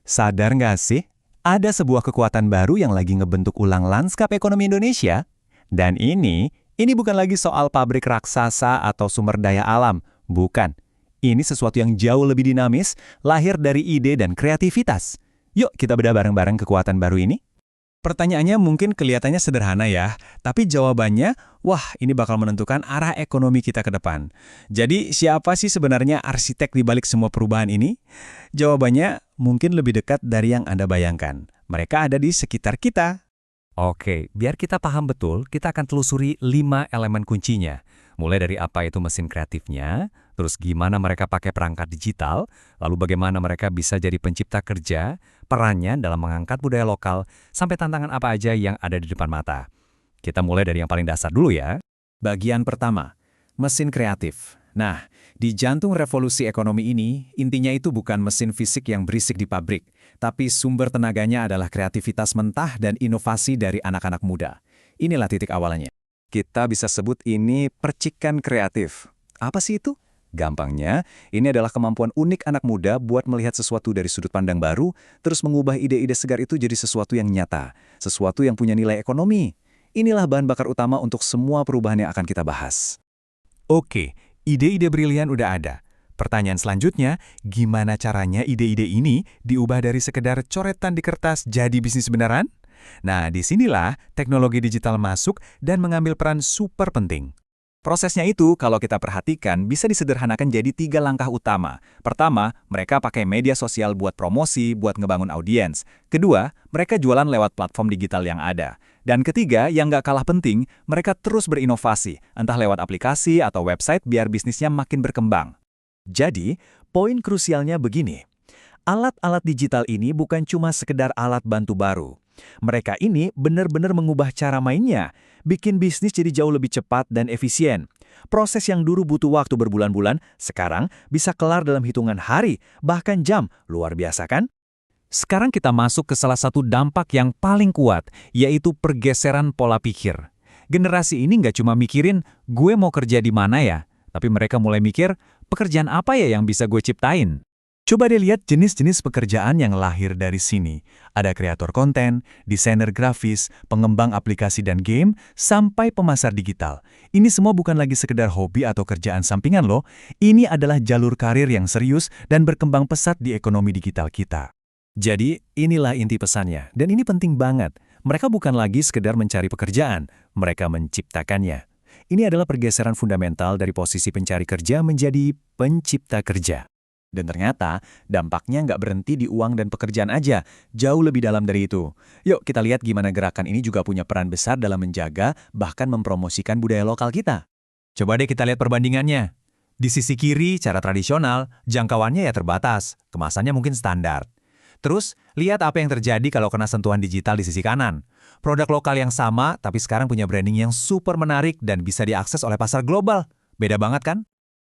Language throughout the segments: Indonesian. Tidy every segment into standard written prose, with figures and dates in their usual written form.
Sadar nggak sih? Ada sebuah kekuatan baru yang lagi ngebentuk ulang lanskap ekonomi Indonesia. Dan ini bukan lagi soal pabrik raksasa atau sumber daya alam. Bukan. Ini sesuatu yang jauh lebih dinamis, lahir dari ide dan kreativitas. Yuk kita bedah bareng-bareng kekuatan baru ini. Pertanyaannya mungkin kelihatannya sederhana ya, tapi jawabannya, wah ini bakal menentukan arah ekonomi kita ke depan. Jadi siapa sih sebenarnya arsitek di balik semua perubahan ini? Jawabannya mungkin lebih dekat dari yang Anda bayangkan. Mereka ada di sekitar kita. Oke, biar kita paham betul, kita akan telusuri 5 elemen kuncinya. Mulai dari apa itu mesin kreatifnya, terus gimana mereka pakai perangkat digital, lalu bagaimana mereka bisa jadi pencipta kerja, perannya dalam mengangkat budaya lokal, sampai tantangan apa aja yang ada di depan mata. Kita mulai dari yang paling dasar dulu ya. Bagian pertama, mesin kreatif. Nah, di jantung revolusi ekonomi ini, intinya itu bukan mesin fisik yang berisik di pabrik, tapi sumber tenaganya adalah kreativitas mentah dan inovasi dari anak-anak muda. Inilah titik awalnya. Kita bisa sebut ini percikan kreatif. Apa sih itu? Gampangnya, ini adalah kemampuan unik anak muda buat melihat sesuatu dari sudut pandang baru, terus mengubah ide-ide segar itu jadi sesuatu yang nyata, sesuatu yang punya nilai ekonomi. Inilah bahan bakar utama untuk semua perubahan yang akan kita bahas. Oke, ide-ide brilian udah ada. Pertanyaan selanjutnya, gimana caranya ide-ide ini diubah dari sekedar coretan di kertas jadi bisnis beneran? Nah, disinilah teknologi digital masuk dan mengambil peran super penting. Prosesnya itu, kalau kita perhatikan, bisa disederhanakan jadi 3 langkah utama. Pertama, mereka pakai media sosial buat promosi, buat ngebangun audiens. Kedua, mereka jualan lewat platform digital yang ada. Dan ketiga, yang nggak kalah penting, mereka terus berinovasi, entah lewat aplikasi atau website biar bisnisnya makin berkembang. Jadi, poin krusialnya begini. Alat-alat digital ini bukan cuma sekedar alat bantu baru. Mereka ini benar-benar mengubah cara mainnya, bikin bisnis jadi jauh lebih cepat dan efisien. Proses yang dulu butuh waktu berbulan-bulan, sekarang bisa kelar dalam hitungan hari, bahkan jam. Luar biasa kan? Sekarang kita masuk ke salah satu dampak yang paling kuat, yaitu pergeseran pola pikir. Generasi ini nggak cuma mikirin, gue mau kerja di mana ya? Tapi mereka mulai mikir, pekerjaan apa ya yang bisa gue ciptain? Coba deh lihat jenis-jenis pekerjaan yang lahir dari sini. Ada kreator konten, desainer grafis, pengembang aplikasi dan game, sampai pemasar digital. Ini semua bukan lagi sekedar hobi atau kerjaan sampingan loh. Ini adalah jalur karir yang serius dan berkembang pesat di ekonomi digital kita. Jadi, inilah inti pesannya. Dan ini penting banget. Mereka bukan lagi sekedar mencari pekerjaan, mereka menciptakannya. Ini adalah pergeseran fundamental dari posisi pencari kerja menjadi pencipta kerja. Dan ternyata, dampaknya nggak berhenti di uang dan pekerjaan aja, jauh lebih dalam dari itu. Yuk kita lihat gimana gerakan ini juga punya peran besar dalam menjaga, bahkan mempromosikan budaya lokal kita. Coba deh kita lihat perbandingannya. Di sisi kiri, cara tradisional, jangkauannya ya terbatas, kemasannya mungkin standar. Terus, lihat apa yang terjadi kalau kena sentuhan digital di sisi kanan. Produk lokal yang sama, tapi sekarang punya branding yang super menarik dan bisa diakses oleh pasar global. Beda banget kan?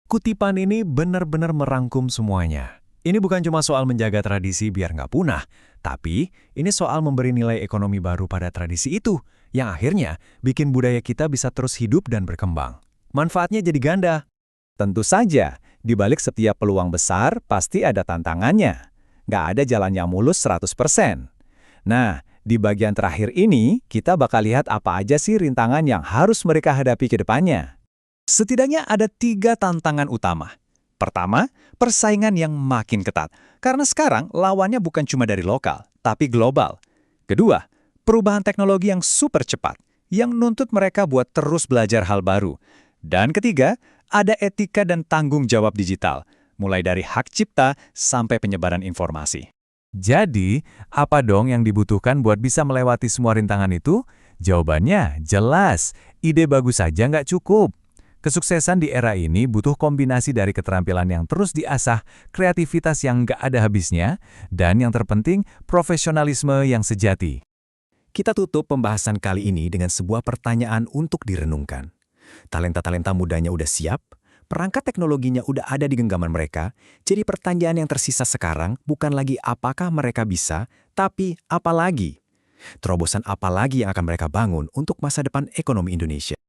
Kutipan ini benar-benar merangkum semuanya. Ini bukan cuma soal menjaga tradisi biar nggak punah, tapi ini soal memberi nilai ekonomi baru pada tradisi itu, yang akhirnya bikin budaya kita bisa terus hidup dan berkembang. Manfaatnya jadi ganda. Tentu saja, di balik setiap peluang besar pasti ada tantangannya. Nggak ada jalan yang mulus 100%. Nah, di bagian terakhir ini, kita bakal lihat apa aja sih rintangan yang harus mereka hadapi ke depannya. Setidaknya ada 3 tantangan utama. Pertama, persaingan yang makin ketat. Karena sekarang lawannya bukan cuma dari lokal, tapi global. Kedua, perubahan teknologi yang super cepat, yang nuntut mereka buat terus belajar hal baru. Dan ketiga, ada etika dan tanggung jawab digital, mulai dari hak cipta sampai penyebaran informasi. Jadi, apa dong yang dibutuhkan buat bisa melewati semua rintangan itu? Jawabannya jelas, ide bagus saja nggak cukup. Kesuksesan di era ini butuh kombinasi dari keterampilan yang terus diasah, kreativitas yang nggak ada habisnya, dan yang terpenting, profesionalisme yang sejati. Kita tutup pembahasan kali ini dengan sebuah pertanyaan untuk direnungkan. Talenta-talenta mudanya udah siap? Perangkat teknologinya udah ada di genggaman mereka, jadi pertanyaan yang tersisa sekarang bukan lagi apakah mereka bisa, tapi apa lagi? Terobosan apa lagi yang akan mereka bangun untuk masa depan ekonomi Indonesia?